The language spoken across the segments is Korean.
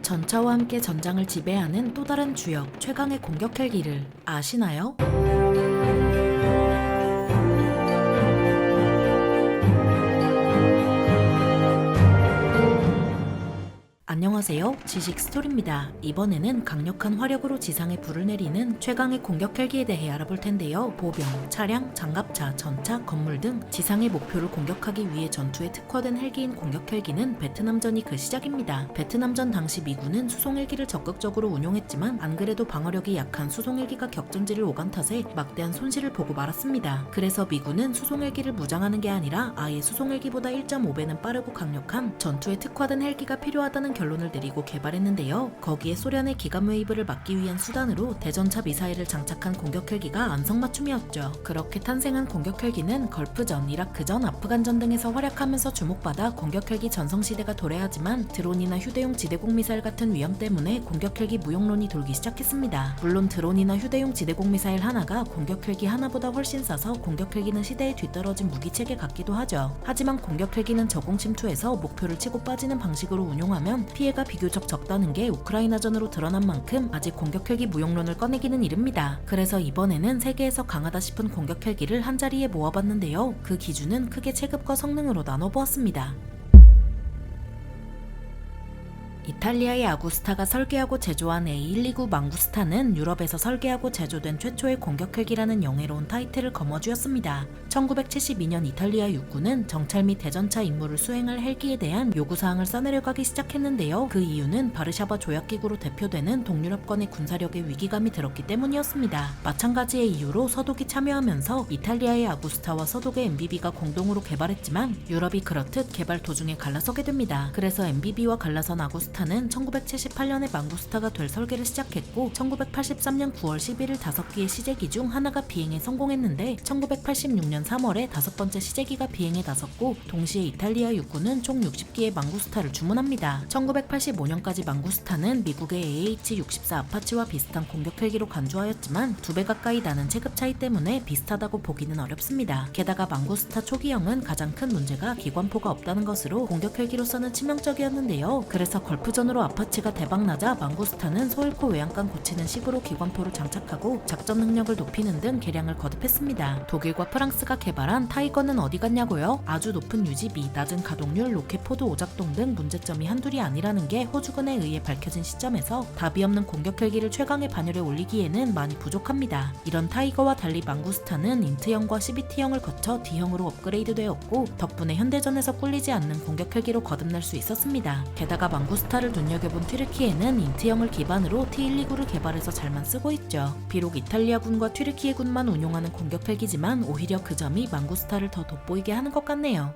전차와 함께 전장을 지배하는 또 다른 주역 최강의 공격 헬기를 아시나요? 안녕하세요. 지식 스토리입니다. 이번에는 강력한 화력으로 지상에 불을 내리는 최강의 공격 헬기에 대해 알아볼 텐데요. 보병, 차량, 장갑차, 전차, 건물 등 지상의 목표를 공격하기 위해 전투에 특화된 헬기인 공격 헬기는 베트남전이 그 시작입니다. 베트남전 당시 미군은 수송 헬기를 적극적으로 운용했지만 안 그래도 방어력이 약한 수송 헬기가 격전지를 오간 탓에 막대한 손실을 보고 말았습니다. 그래서 미군은 수송 헬기를 무장하는 게 아니라 아예 수송 헬기보다 1.5배는 빠르고 강력한 전투에 특화된 헬기가 필요하다는 결론을 내리고 개발했는데요. 거기에 소련의 기갑 웨이브를 막기 위한 수단으로 대전차 미사일을 장착한 공격 헬기가 안성맞춤이었죠. 그렇게 탄생한 공격 헬기는 걸프전, 이라크전, 아프간전 등에서 활약하면서 주목받아 공격 헬기 전성시대가 도래하지만 드론이나 휴대용 지대공 미사일 같은 위험 때문에 공격 헬기 무용론이 돌기 시작했습니다. 물론 드론이나 휴대용 지대공 미사일 하나가 공격 헬기 하나보다 훨씬 싸서 공격 헬기는 시대에 뒤떨어진 무기체계 같기도 하죠. 하지만 공격 헬기는 저공 침투에서 목표를 치고 빠지는 방식으로 운용하면 피해가 비교적 적다는 게 우크라이나전으로 드러난 만큼 아직 공격 헬기 무용론을 꺼내기는 이릅니다. 그래서 이번에는 세계에서 강하다 싶은 공격 헬기를 한자리에 모아봤는데요. 그 기준은 크게 체급과 성능으로 나눠보았습니다. 이탈리아의 아구스타가 설계하고 제조한 A129 망구스타는 유럽에서 설계하고 제조된 최초의 공격 헬기라는 영예로운 타이틀을 거머쥐었습니다. 1972년 이탈리아 육군은 정찰 및 대전차 임무를 수행할 헬기에 대한 요구사항을 써내려가기 시작했는데요. 그 이유는 바르샤바 조약기구로 대표되는 동유럽권의 군사력에 위기감이 들었기 때문이었습니다. 마찬가지의 이유로 서독이 참여하면서 이탈리아의 아구스타와 서독의 MBB가 공동으로 개발했지만 유럽이 그렇듯 개발 도중에 갈라서게 됩니다. 그래서 MBB와 갈라선 아구스타는 1978년에 망구스타가 될 설계를 시작했고 1983년 9월 11일 5기의 시제기 중 하나가 비행에 성공했는데 1986년 3월에 5번째 시제기가 비행에 나섰고 동시에 이탈리아 육군은 총 60기의 망구스타를 주문합니다. 1985년까지 망구스타는 미국의 AH-64 아파치와 비슷한 공격 헬기로 간주하였지만 2배 가까이 나는 체급 차이 때문에 비슷하다고 보기는 어렵습니다. 게다가 망구스타 초기형은 가장 큰 문제가 기관포가 없다는 것으로 공격 헬기로서는 치명적이었는데요. 그래서 걸프전으로 아파치가 대박나자 망구스타는 소일코 외양간 고치는 식으로 기관포를 장착하고 작전 능력을 높이는 등 개량을 거듭했습니다. 독일과 프랑스가 개발한 타이거는 어디 갔냐고요? 아주 높은 유지비, 낮은 가동률, 로켓 포드 오작동 등 문제점이 한둘이 아니라는 게 호주군에 의해 밝혀진 시점에서 답이 없는 공격 헬기를 최강의 반열에 올리기에는 많이 부족합니다. 이런 타이거와 달리 망구스타는 인트형과 CBT형을 거쳐 D형으로 업그레이드되었고 덕분에 현대전에서 꿀리지 않는 공격 헬기로 거듭날 수 있었습니다. 게다가 망구스타를 눈여겨본 튀르키예는 인트형을 기반으로 T129를 개발해서 잘만 쓰고 있죠. 비록 이탈리아군과 튀르키예군만 운용하는 공격 헬기지만 오히려 그 점이 망구스타를 더 돋보이게 하는 것 같네요.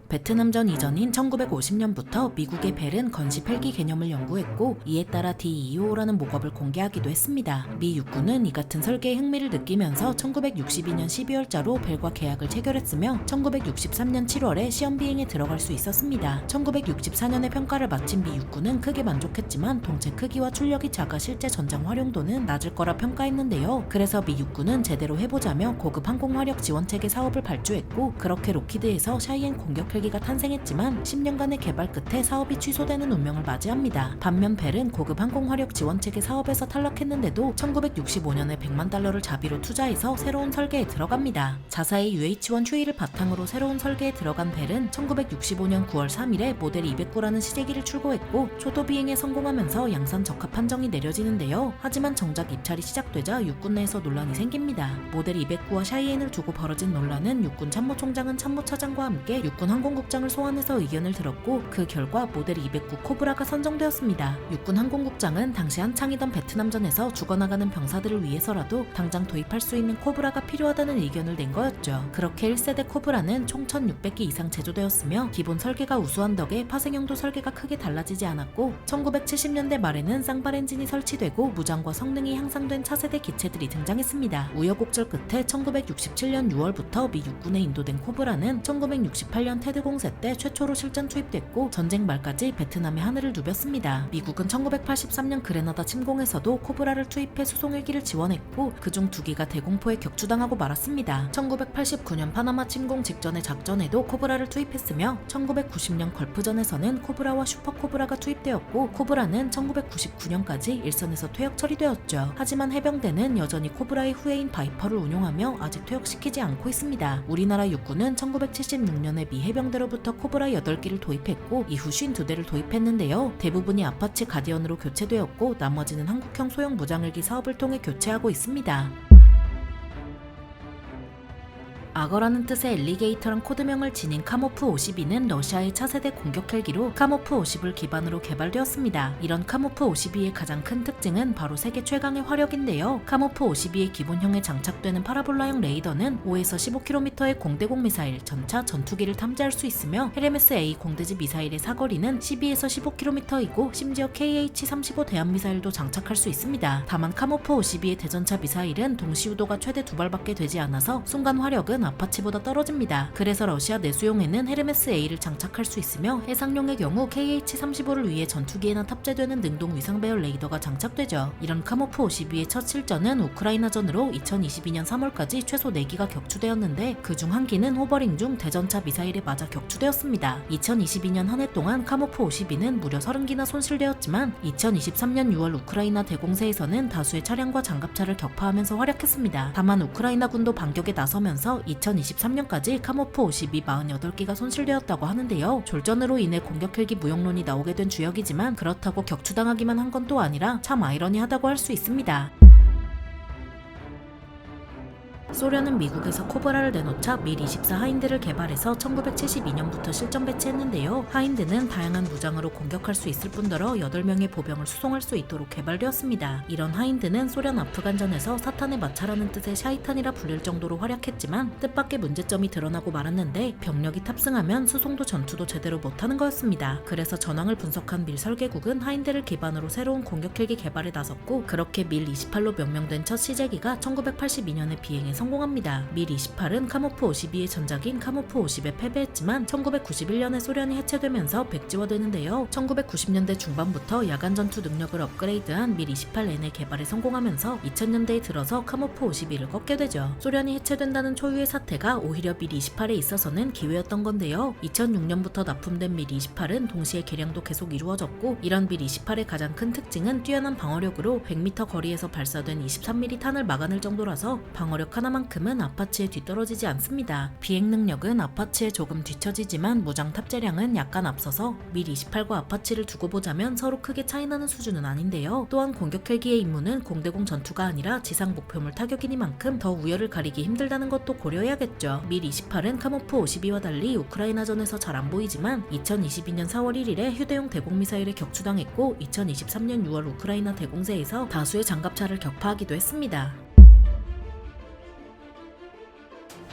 베트남전 이전인 1950년부터 미국의 벨은 건식 헬기 개념을 연구했고 이에 따라 D225라는 목업을 공개하기도 했습니다. 미 육군은 이 같은 설계에 흥미를 느끼면서 1962년 12월자로 벨과 계약을 체결했으며 1963년 7월에 시험 비행에 들어갈 수 있었습니다. 1964년에 평가를 마친 미 육군은 크게 만족했지만 동체 크기와 출력이 작아 실제 전장 활용도는 낮을 거라 평가했는데요. 그래서 미 육군은 제대로 해보자며 고급 항공화력 지원체계 사업을 발주했고 그렇게 록히드에서 샤이엔 공격 헬기가 탄생했지만 10년간의 개발 끝에 사업이 취소되는 운명을 맞이합니다. 반면 벨은 고급 항공화력 지원체계 사업에서 탈락했는데도 1965년에 $100만 달러를 자비로 투자해서 새로운 설계에 들어갑니다. 자사의 UH-1 휴일을 바탕으로 새로운 설계에 들어간 벨은 1965년 9월 3일에 모델 209라는 시제기를 출고했고 초도 비행에 성공하면서 양산 적합 판정이 내려지는데요. 하지만 정작 입찰이 시작되자 육군 내에서 논란이 생깁니다. 모델 209와 샤이엔을 두고 벌어진 논란은 육군 참모총장은 참모차장과 함께 육군 항공국장을 소환해서 의견을 들었고 그 결과 모델 209 코브라가 선정되었습니다. 육군 항공국장은 당시 한창이던 베트남전에서 죽어나가는 병사들을 위해서라도 당장 도입할 수 있는 코브라가 필요하다는 의견을 낸 거였죠. 그렇게 1세대 코브라는 총 1600기 이상 제조되었으며 기본 설계가 우수한 덕에 파생형도 설계가 크게 달라지지 않았고 1970년대 말에는 쌍발 엔진이 설치되고 무장과 성능이 향상된 차세대 기체들이 등장했습니다. 우여곡절 끝에 1967년 6월부터 미 육군에 인도된 코브라는 1968년 테드 대공세 때 최초로 실전 투입됐고 전쟁 말까지 베트남의 하늘을 누볐습니다. 미국은 1983년 그레나다 침공에서도 코브라를 투입해 수송 헬기를 지원했고 그중 2기가 대공포에 격추당하고 말았습니다. 1989년 파나마 침공 직전의 작전에도 코브라를 투입했으며 1990년 걸프전에서는 코브라와 슈퍼코브라가 투입되었고 코브라는 1999년까지 일선에서 퇴역 처리되었죠. 하지만 해병대는 여전히 코브라의 후예인 바이퍼를 운용하며 아직 퇴역시키지 않고 있습니다. 우리나라 육군은 1976년에 미 해병대로부터 코브라 8기를 도입했고 이후 52대를 도입했는데요. 대부분이 아파치 가디언으로 교체되었고 나머지는 한국형 소형 무장헬기 사업을 통해 교체하고 있습니다. 악어라는 뜻의 엘리게이터란 코드명을 지닌 카모프 52는 러시아의 차세대 공격 헬기로 카모프 50을 기반으로 개발되었습니다. 이런 카모프 52의 가장 큰 특징은 바로 세계 최강의 화력인데요. 카모프 52의 기본형에 장착되는 파라볼라형 레이더는 5에서 15km의 공대공 미사일, 전차, 전투기를 탐지할 수 있으며 헤르메스-A 공대지 미사일의 사거리는 12에서 15km이고 심지어 KH-35 대함미사일도 장착할 수 있습니다. 다만 카모프 52의 대전차 미사일은 동시유도가 최대 2발밖에 되지 않아서 순간 화력은 아파치보다 떨어집니다. 그래서 러시아 내수용에는 헤르메스-A를 장착할 수 있으며 해상용의 경우 KH-35를 위해 전투기에나 탑재되는 능동 위상 배열 레이더가 장착되죠. 이런 카모프 52의 첫 실전은 우크라이나전으로 2022년 3월까지 최소 4기가 격추되었는데 그중 1기는 호버링 중 대전차 미사일에 맞아 격추되었습니다. 2022년 한 해 동안 카모프 52는 무려 30기나 손실되었지만 2023년 6월 우크라이나 대공세에서는 다수의 차량과 장갑차를 격파하면서 활약했습니다. 다만 우크라이나군도 반격에 나서면서 2023년까지 카모프 52 48기가 손실되었다고 하는데요. 졸전으로 인해 공격 헬기 무용론이 나오게 된 주역이지만 그렇다고 격추당하기만 한 건 또 아니라 참 아이러니하다고 할 수 있습니다. 소련은 미국에서 코브라를 내놓자 밀-24 하인드를 개발해서 1972년부터 실전 배치했는데요. 하인드는 다양한 무장으로 공격할 수 있을 뿐더러 8명의 보병을 수송할 수 있도록 개발되었습니다. 이런 하인드는 소련 아프간전에서 사탄의 마차라는 뜻의 샤이탄이라 불릴 정도로 활약했지만 뜻밖의 문제점이 드러나고 말았는데 병력이 탑승하면 수송도 전투도 제대로 못하는 거였습니다. 그래서 전황을 분석한 밀 설계국은 하인드를 기반으로 새로운 공격 헬기 개발에 나섰고 그렇게 밀-28로 명명된 첫 시제기가 1982년에 비행에 성공합니다. 밀-28은 카모프 52의 전작인 카모프 50에 패배했지만 1991년에 소련이 해체되면서 백지화되는데요. 1990년대 중반부터 야간 전투 능력을 업그레이드한 밀-28N의 개발에 성공하면서 2000년대에 들어서 카모프 52를 꺾게 되죠. 소련이 해체된다는 초유의 사태가 오히려 밀-28에 있어서는 기회였던 건데요. 2006년부터 납품된 밀-28은 동시에 개량도 계속 이루어졌고 이런 밀-28의 가장 큰 특징은 뛰어난 방어력으로 100m 거리에서 발사된 23mm 탄을 막아낼 정도라서 방어력 하나만큼은 아파치에 뒤떨어지지 않습니다. 비행 능력은 아파치에 조금 뒤처지지만 무장 탑재량은 약간 앞서서 밀-28과 아파치를 두고 보자면 서로 크게 차이나는 수준은 아닌데요. 또한 공격 헬기의 임무는 공대공 전투가 아니라 지상 목표물 타격이니만큼 더 우열을 가리기 힘들다는 것도 고려해야겠죠. 밀-28은 카모프 52와 달리 우크라이나전에서 잘 안 보이지만 2022년 4월 1일에 휴대용 대공미사일에 격추당했고 2023년 6월 우크라이나 대공세에서 다수의 장갑차를 격파하기도 했습니다.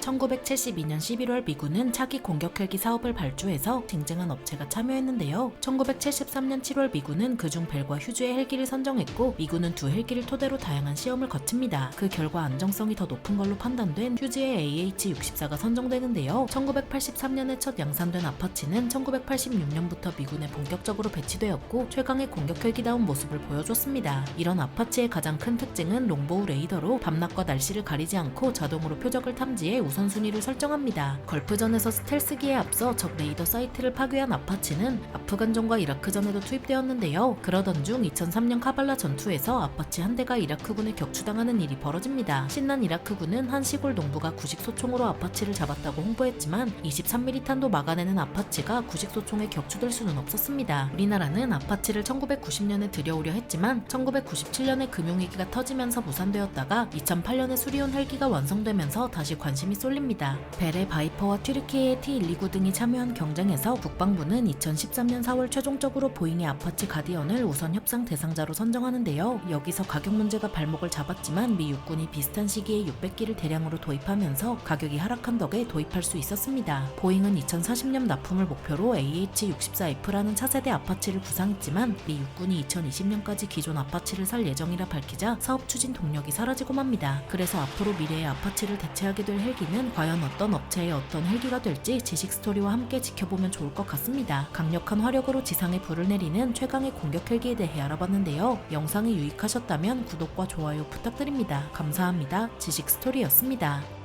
1972년 11월 미군은 차기 공격 헬기 사업을 발주해서 쟁쟁한 업체가 참여했는데요. 1973년 7월 미군은 그중 벨과 휴즈의 헬기를 선정했고 미군은 두 헬기를 토대로 다양한 시험을 거칩니다. 그 결과 안정성이 더 높은 걸로 판단된 휴즈의 AH-64가 선정되는데요. 1983년에 첫 양산된 아파치는 1986년부터 미군에 본격적으로 배치되었고 최강의 공격 헬기다운 모습을 보여줬습니다. 이런 아파치의 가장 큰 특징은 롱보우 레이더로 밤낮과 날씨를 가리지 않고 자동으로 표적을 탐지해 우선순위를 설정합니다. 걸프전에서 스텔스기에 앞서 적 레이더 사이트를 파괴한 아파치는 아프간전과 이라크전에도 투입되었는데요. 그러던 중 2003년 카발라 전투에서 아파치 한 대가 이라크군에 격추당하는 일이 벌어집니다. 신난 이라크군은 한 시골 농부가 구식소총으로 아파치를 잡았다고 홍보했지만 23mm 탄도 막아내는 아파치가 구식소총에 격추될 수는 없었습니다. 우리나라는 아파치를 1990년에 들여오려 했지만 1997년에 금융위기가 터지면서 무산되었다가 2008년에 수리온 헬기가 완성되면서 다시 관심이 쏠립니다. 벨의 바이퍼와 튀르키예의 T-129 등이 참여한 경쟁에서 국방부는 2013년 4월 최종적으로 보잉의 아파치 가디언을 우선 협상 대상자로 선정하는데요. 여기서 가격 문제가 발목을 잡았지만 미 육군이 비슷한 시기에 600기를 대량으로 도입하면서 가격이 하락한 덕에 도입할 수 있었습니다. 보잉은 2040년 납품을 목표로 AH-64F라는 차세대 아파치를 구상했지만 미 육군이 2020년까지 기존 아파치를 살 예정이라 밝히자 사업 추진 동력이 사라지고 맙니다. 그래서 앞으로 미래의 아파치를 대체하게 될 헬기는 헬기는 과연 어떤 업체의 어떤 헬기가 될지 지식 스토리와 함께 지켜보면 좋을 것 같습니다. 강력한 화력으로 지상에 불을 내리는 최강의 공격 헬기에 대해 알아봤는데요. 영상이 유익하셨다면 구독과 좋아요 부탁드립니다. 감사합니다. 지식 스토리였습니다.